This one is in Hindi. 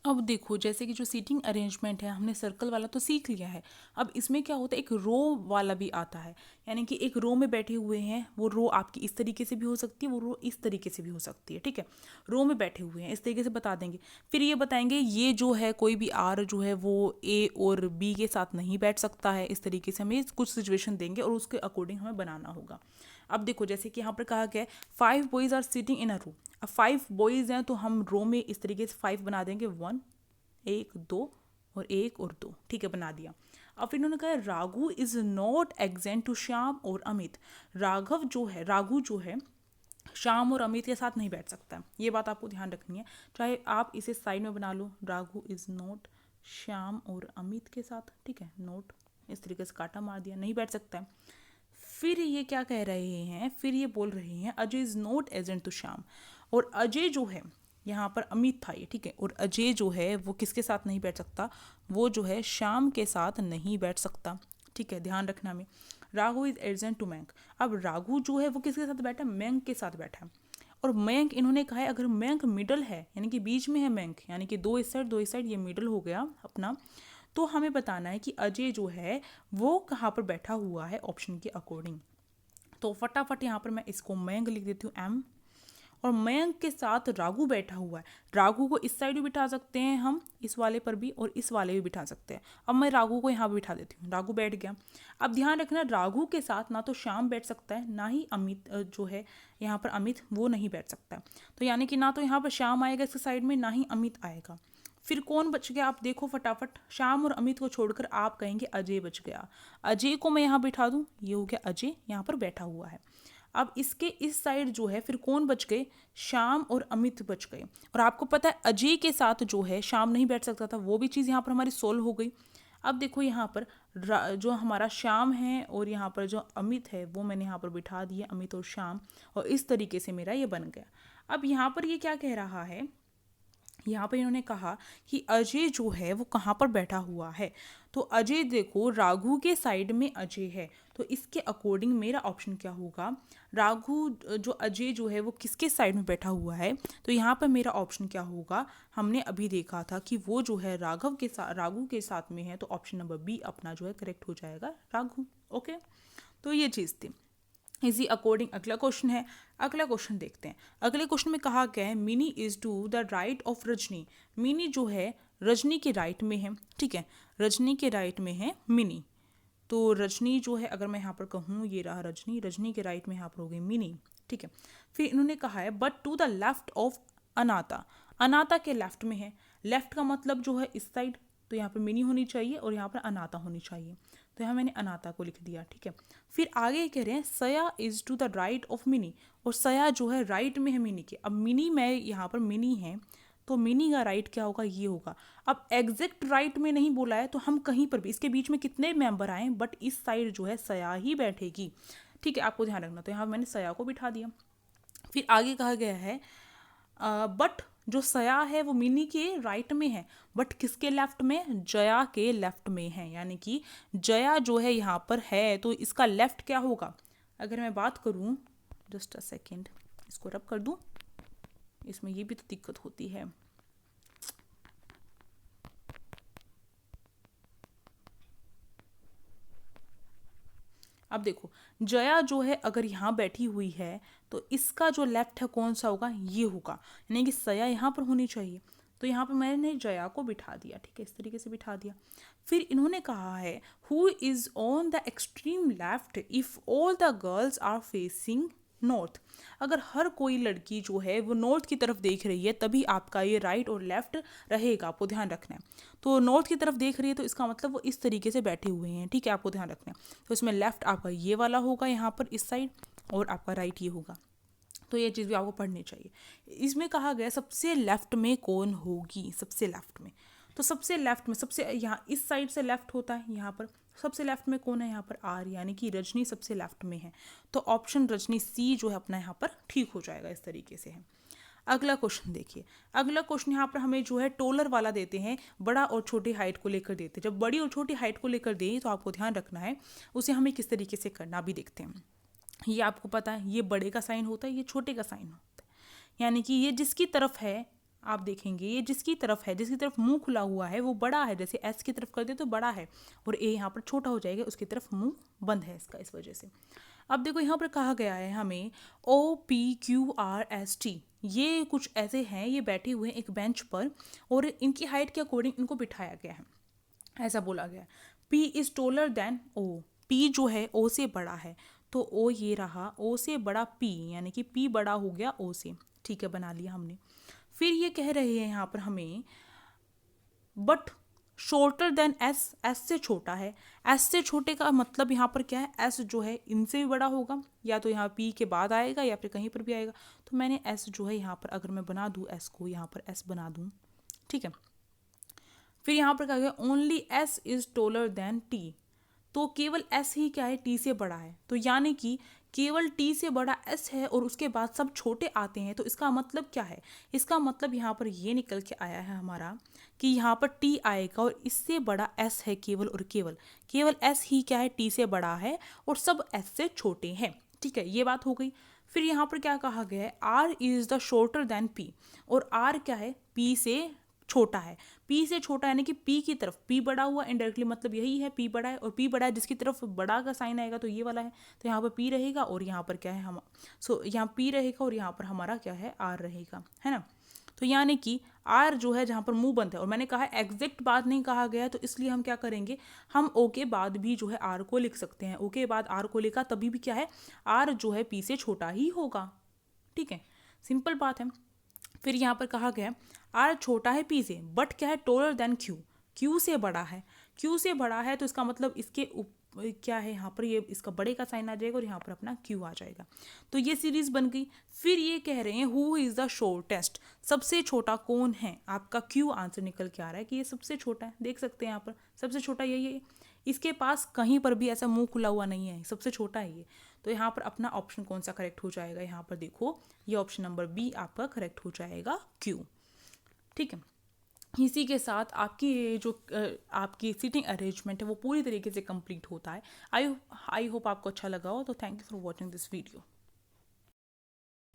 अब देखो, जैसे कि जो सीटिंग अरेंजमेंट है, हमने सर्कल वाला तो सीख लिया है। अब इसमें क्या होता है, एक रो वाला भी आता है, यानी कि एक रो में बैठे हुए हैं। वो रो आपकी इस तरीके से भी हो सकती है, वो रो इस तरीके से भी हो सकती है। ठीक है, रो में बैठे हुए हैं इस तरीके से बता देंगे। फिर ये बताएंगे ये जो है कोई भी आर जो है वो ए और बी के साथ नहीं बैठ सकता है। इस तरीके से हमें कुछ सिचुएशन देंगे और उसके अकॉर्डिंग हमें बनाना होगा। अब देखो, जैसे कि यहाँ पर कहा गया है 5 बॉयज आर सिटिंग इन अ रो। अब 5 बॉयज हैं तो हम रो में इस तरीके से 5 बना देंगे, 1 1 2 और 1 और 2। ठीक है, बना दिया। अब फिर इन्होंने कहा Raghu is not adjacent to Shyam और अमित। राघु जो है श्याम और अमित के साथ नहीं बैठ सकता है। ये बात आपको ध्यान रखनी है, चाहे आप इसे साइड में बना लो, राघु इज नॉट श्याम और अमित के साथ। ठीक है, नोट इस तरीके से काटा मार दिया, नहीं बैठ सकता है। फिर ये क्या कह रहे हैं, फिर ये बोल रहे हैं Ajay is not adjacent to Shyam. और अजय जो है, यहाँ पर अमित था ये, ठीक है, और अजय जो है वो किसके साथ नहीं बैठ सकता, वो जो है श्याम के साथ नहीं बैठ सकता। ठीक है, ध्यान रखना हमें। Raghu is adjacent to Mayank. अब राघु जो है वो किसके साथ बैठा है, मयंक के साथ बैठा है। और मयंक इन्होंने कहा है अगर मयंक मिडल है, यानी कि बीच में है मयंक, यानी कि दो इस साइड दो इस साइड, ये मिडल हो गया अपना। तो हमें बताना है कि अजय जो है वो कहाँ पर बैठा हुआ है ऑप्शन के अकॉर्डिंग। तो फटाफट यहाँ पर मैं इसको मयंक लिख देती हूँ, एम। और मयंक के साथ राघु बैठा हुआ है। राघु को इस साइड भी बिठा सकते हैं हम, इस वाले पर भी, और इस वाले भी बिठा सकते हैं। अब मैं राघु को यहाँ भी बिठा देती हूँ, राघु बैठ गया। अब ध्यान रखना, राघु के साथ ना तो श्याम बैठ सकता है, ना ही अमित जो है यहाँ पर अमित, वो नहीं बैठ सकता है। तो यानी कि ना तो यहाँ पर श्याम आएगा इसके साइड में, ना ही अमित आएगा। फिर कौन बच गया, आप देखो फटाफट। श्याम और अमित को छोड़कर आप कहेंगे अजय बच गया। अजय को मैं यहाँ बिठा दूँ, ये हो गया अजय यहाँ पर बैठा हुआ है। अब इसके इस साइड जो है फिर कौन बच गए, श्याम और अमित बच गए। और आपको पता है अजय के साथ जो है श्याम नहीं बैठ सकता था, वो भी चीज़ यहाँ पर हमारी सोल्व हो गई। अब देखो यहाँ पर जो हमारा श्याम है और यहाँ पर जो अमित है वो मैंने यहाँ पर बिठा दिया, अमित और श्याम, और इस तरीके से मेरा ये बन गया। अब यहाँ पर ये क्या कह रहा है, यहाँ पर इन्होंने कहा कि अजय जो है वो कहाँ पर बैठा हुआ है। तो अजय देखो, राघु के साइड में अजय है, तो इसके अकॉर्डिंग मेरा ऑप्शन क्या होगा, राघु जो अजय जो है वो किसके साइड में बैठा हुआ है। तो यहाँ पर मेरा ऑप्शन क्या होगा, हमने अभी देखा था कि वो जो है राघु के साथ में है, तो ऑप्शन नंबर बी अपना जो है करेक्ट हो जाएगा, राघु। ओके, तो ये चीज़ थी। इसी अकॉर्डिंग अगला क्वेश्चन है। अगला क्वेश्चन देखते हैं। अगले क्वेश्चन में कहा गया है Mini is to the right of Rajni. Mini जो है रजनी के राइट में है। ठीक है, रजनी के राइट में है मिनी। तो रजनी जो है, अगर मैं यहाँ पर कहूँ ये रहा रजनी, रजनी के राइट में यहाँ पर हो गई मिनी। ठीक है, फिर इन्होंने कहा है but to the left of अनाता। अनाता के लेफ्ट में है। लेफ्ट का मतलब जो है इस साइड, तो यहाँ पर मिनी होनी चाहिए और यहाँ पर अनाता होनी चाहिए। तो यहाँ मैंने अनाता को लिख दिया। ठीक है, फिर आगे कह रहे हैं Saya is to the right of Mini. और सया जो है राइट में है मिनी के। अब मिनी में यहाँ पर मिनी है, तो मिनी का राइट क्या होगा, ये होगा। अब एग्जैक्ट राइट में नहीं बोला है, तो हम कहीं पर भी इसके बीच में कितने मेंबर आए, बट इस साइड जो है सया ही बैठेगी। ठीक है, आपको ध्यान रखना। तो यहाँ मैंने सया को बिठा दिया। फिर आगे कहा गया है बट जो सया है वो मिनी के राइट में है, बट किसके लेफ्ट में, जया के लेफ्ट में है। यानी कि जया जो है यहाँ पर है, तो इसका लेफ्ट क्या होगा। अगर मैं बात करूँ, जस्ट अ सेकेंड, इसको रब कर दूँ, इसमें ये भी तो दिक्कत होती है। अब देखो, जया जो है अगर यहाँ बैठी हुई है, तो इसका जो लेफ्ट है कौन सा होगा, ये होगा। यानी कि सया यहाँ पर होनी चाहिए। तो यहाँ पर मैंने जया को बिठा दिया। ठीक है, इस तरीके से बिठा दिया। फिर इन्होंने कहा है who is on the extreme left if all the girls are facing north. अगर हर कोई लड़की जो है वो नॉर्थ की तरफ देख रही है, तभी आपका ये राइट और लेफ्ट रहेगा, आपको ध्यान रखना है। तो नॉर्थ की तरफ देख रही है, तो इसका मतलब वो इस तरीके से बैठे हुए हैं। ठीक है, आपको ध्यान रखना है। तो इसमें लेफ्ट आपका ये वाला होगा यहाँ पर इस साइड, और आपका राइट ये होगा। तो ये चीज़ भी आपको पढ़नी चाहिए। इसमें कहा गया सबसे लेफ्ट में कौन होगी, सबसे लेफ्ट में। तो सबसे लेफ्ट में, सबसे यहाँ इस साइड से लेफ्ट होता है, यहाँ पर सबसे लेफ्ट में कौन है, यहाँ पर आर, यानी कि रजनी सबसे लेफ्ट में है। तो ऑप्शन रजनी सी जो है अपना यहाँ पर ठीक हो जाएगा, इस तरीके से है। अगला क्वेश्चन देखिए। अगला क्वेश्चन यहाँ पर हमें जो है टोलर वाला देते हैं, बड़ा और छोटी हाइट को लेकर देते हैं। जब बड़ी और छोटी हाइट को लेकर दें तो आपको ध्यान रखना है उसे हमें किस तरीके से करना भी देखते हैं। ये आपको पता है, ये बड़े का साइन होता है, ये छोटे का साइन होता है। यानी कि ये जिसकी तरफ है आप देखेंगे ये जिसकी तरफ है, जिसकी तरफ मुंह खुला हुआ है वो बड़ा है, जैसे एस की तरफ कर दे तो बड़ा है, और ए यहाँ पर छोटा हो जाएगा, उसकी तरफ मुंह बंद है इसका, इस वजह से। अब देखो यहाँ पर कहा गया है हमें OPQRST, ये कुछ ऐसे हैं, ये बैठे हुए हैं एक बेंच पर और इनकी हाइट के अकॉर्डिंग इनको बिठाया गया है। ऐसा बोला गया है P is taller than O, P जो है O से बड़ा है, तो O ये रहा, O से बड़ा P, यानी कि P बड़ा हो गया O से। ठीक है, बना लिया हमने। फिर ये कह रहे हैं यहाँ पर हमें but shorter than S, S से छोटा है। एस से छोटे का मतलब यहाँ पर क्या है, एस जो है इनसे भी बड़ा होगा, या तो यहाँ पी के बाद आएगा या फिर कहीं पर भी आएगा। तो मैंने एस जो है यहाँ पर अगर मैं बना दूँ एस को, यहाँ पर एस बना दूँ, ठीक है। फिर यहाँ पर कहा गया only S is taller than T, तो केवल एस ही क्या है, टी से बड़ा है। तो यानी कि केवल टी से बड़ा एस है और उसके बाद सब छोटे आते हैं, तो इसका मतलब क्या है, इसका मतलब यहाँ पर ये निकल के आया है हमारा कि यहाँ पर टी आएगा और इससे बड़ा एस है केवल और केवल, केवल एस ही क्या है, टी से बड़ा है और सब एस से छोटे हैं। ठीक है, ये बात हो गई। फिर यहाँ पर क्या कहा गया है, R is the shorter than P, और आर क्या है, पी से छोटा है। पी से छोटा यानी कि पी की तरफ, पी बड़ा हुआ इनडायरेक्टली मतलब यही है, पी बड़ा है, और पी बड़ा है जिसकी तरफ बड़ा का साइन आएगा तो ये वाला है, तो यहाँ पर पी रहेगा और यहाँ पर क्या है हम, यहाँ पी रहेगा और यहाँ पर हमारा क्या है, आर रहेगा, है ना। तो यानी कि आर जो है जहाँ पर मुंह बंद है, और मैंने कहा एग्जैक्ट बात नहीं कहा गया है, तो इसलिए हम क्या करेंगे, हम ओ के बाद भी जो है आर को लिख सकते हैं। ओ के बाद आर को लिखा तभी भी क्या है, आर जो है पी से छोटा ही होगा। ठीक है, सिंपल बात है। फिर यहाँ पर कहा गया आर छोटा है पी से, बट क्या है, टोलर देन क्यू, क्यू से बड़ा है। क्यू से बड़ा है तो इसका मतलब इसके क्या है, यहाँ पर ये इसका बड़े का साइन आ जाएगा और यहाँ पर अपना क्यू आ जाएगा। तो ये सीरीज बन गई। फिर ये कह रहे हैं हु इज द शॉर्टेस्ट, सबसे छोटा कौन है, आपका क्यू आंसर निकल के आ रहा है कि ये सबसे छोटा है। देख सकते हैं यहाँ पर सबसे छोटा यही है, इसके पास कहीं पर भी ऐसा मुंह खुला हुआ नहीं है, सबसे छोटा है ये। तो यहाँ पर अपना ऑप्शन कौन सा करेक्ट हो जाएगा, यहाँ पर देखो ये ऑप्शन नंबर बी आपका करेक्ट हो जाएगा, क्यू। ठीक है, इसी के साथ आपकी ये जो आपकी सीटिंग अरेंजमेंट है वो पूरी तरीके से कंप्लीट होता है। आई होप आपको अच्छा लगा हो। तो thank you for watching this video.